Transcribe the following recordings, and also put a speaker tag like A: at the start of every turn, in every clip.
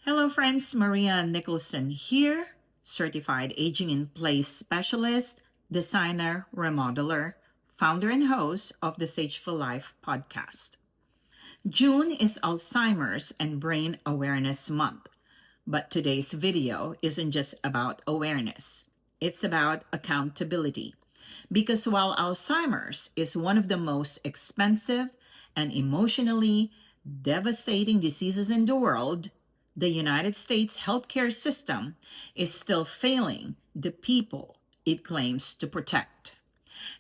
A: Hello, friends. Maria Nicholson here, certified aging in place specialist, designer, remodeler, founder, and host of the Sageful Life podcast. June is Alzheimer's and Brain Awareness Month, but today's video isn't just about awareness, it's about accountability. Because while Alzheimer's is one of the most expensive and emotionally devastating diseases in the world, the United States healthcare system is still failing the people it claims to protect.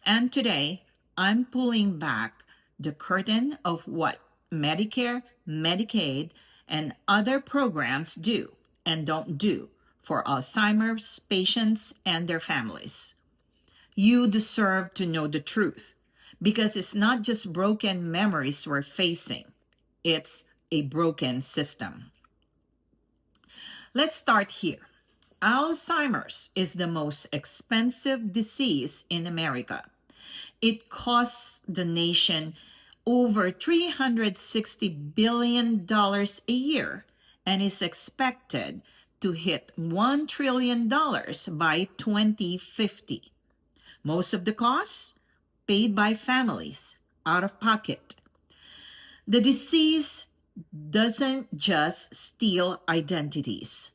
A: And today, I'm pulling back the curtain of what Medicare, Medicaid, and other programs do and don't do for Alzheimer's patients and their families. You deserve to know the truth because it's not just broken memories we're facing, it's a broken system. Let's start here. Alzheimer's is the most expensive disease in America. It costs the nation over $360 billion a year and is expected to hit $1 trillion by 2050. Most of the costs paid by families out of pocket. The disease doesn't just steal identities.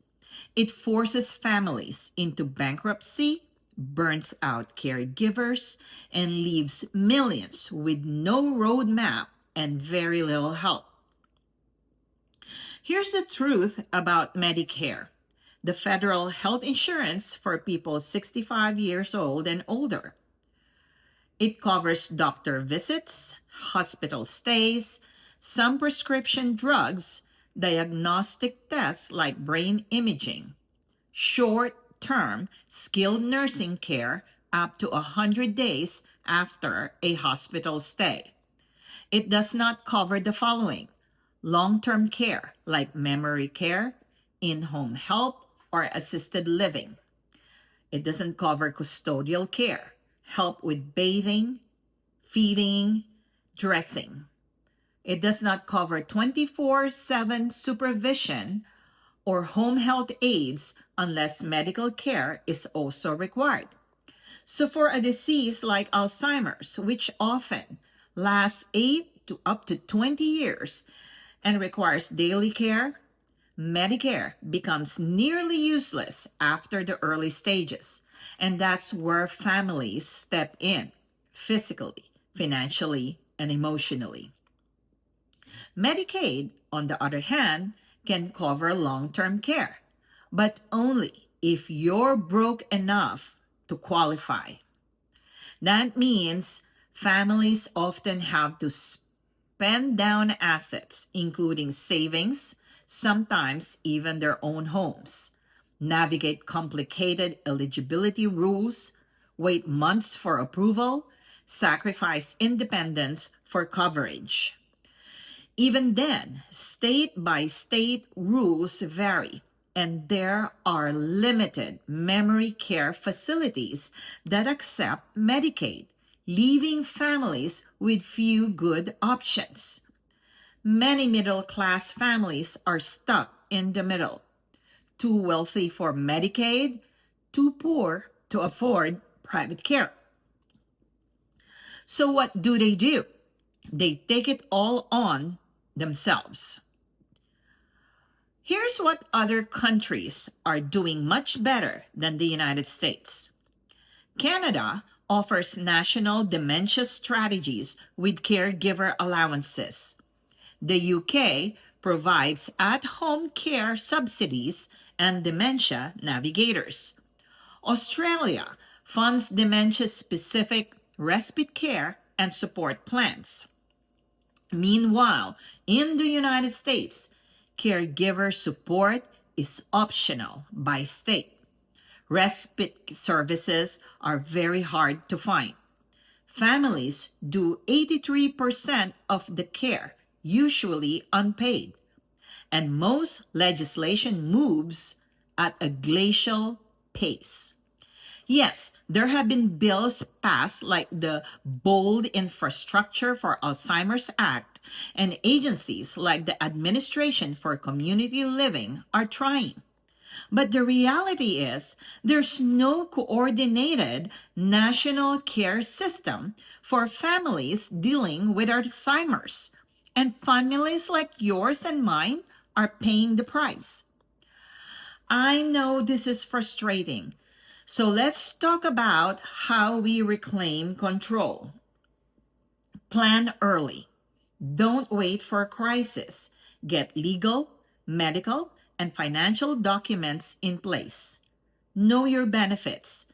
A: It forces families into bankruptcy, burns out caregivers, and leaves millions with no roadmap and very little help. Here's the truth about Medicare, the federal health insurance for people 65 years old and older. It covers doctor visits, hospital stays, some prescription drugs, diagnostic tests like brain imaging, short-term skilled nursing care up to 100 days after a hospital stay. It does not cover the following: long-term care like memory care, in-home help, or assisted living. It doesn't cover custodial care, help with bathing, feeding, dressing. It does not cover 24/7 supervision or home health aides unless medical care is also required. So for a disease like Alzheimer's, which often lasts 8 to up to 20 years and requires daily care, Medicare becomes nearly useless after the early stages. And that's where families step in physically, financially, and emotionally. Medicaid, on the other hand, can cover long-term care, but only if you're broke enough to qualify. That means families often have to spend down assets, including savings, sometimes even their own homes, navigate complicated eligibility rules, wait months for approval, sacrifice independence for coverage. Even then, state-by-state rules vary, and there are limited memory care facilities that accept Medicaid, leaving families with few good options. Many middle-class families are stuck in the middle, too wealthy for Medicaid, too poor to afford private care. So what do? They take it all on themselves. Here's what other countries are doing much better than the United States. Canada offers national dementia strategies with caregiver allowances. The UK provides at-home care subsidies and dementia navigators. Australia funds dementia-specific respite care and support plans. Meanwhile, in the United States, caregiver support is optional by state. Respite services are very hard to find. Families do 83% of the care, usually unpaid. And most legislation moves at a glacial pace. Yes, there have been bills passed like the Bold Infrastructure for Alzheimer's Act and agencies like the Administration for Community Living are trying. But the reality is, there's no coordinated national care system for families dealing with Alzheimer's. And families like yours and mine are paying the price. I know this is frustrating. So let's talk about how we reclaim control. Plan early. Don't wait for a crisis. Get legal, medical, and financial documents in place. Know your benefits.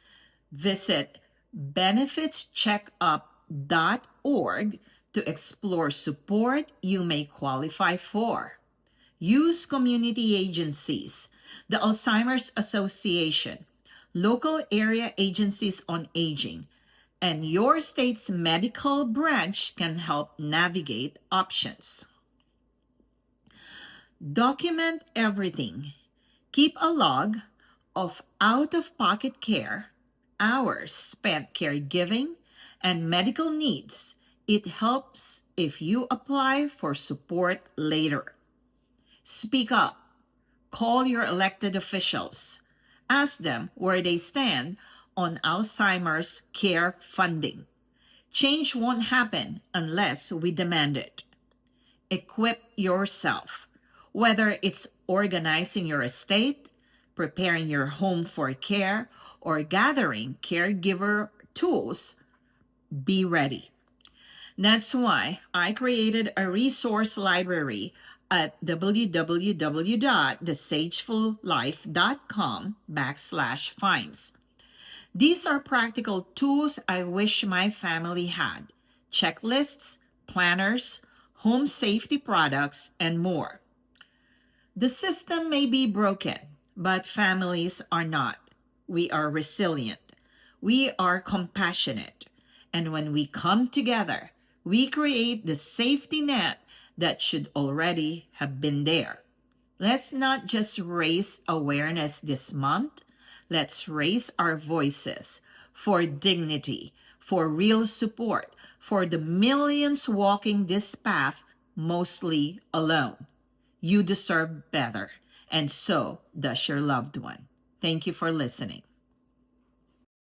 A: Visit benefitscheckup.org to explore support you may qualify for. Use community agencies, the Alzheimer's Association, local area agencies on aging, and your state's medical branch can help navigate options. Document everything. Keep a log of out of pocket care, hours spent caregiving, and medical needs. It helps if you apply for support later. Speak up. Call your elected officials. Ask them where they stand on Alzheimer's care funding. Change won't happen unless we demand it. Equip yourself, whether it's organizing your estate, preparing your home for care, or gathering caregiver tools. Be ready. That's why I created a resource library at www.thesagefullife.com/finds. These are practical tools I wish my family had: checklists, planners, home safety products, and more. The system may be broken, but families are not. We are resilient. We are compassionate. And when we come together, we create the safety net that should already have been there. Let's not just raise awareness this month. Let's raise our voices for dignity, for real support, for the millions walking this path mostly alone. You deserve better, and so does your loved one. Thank you for listening.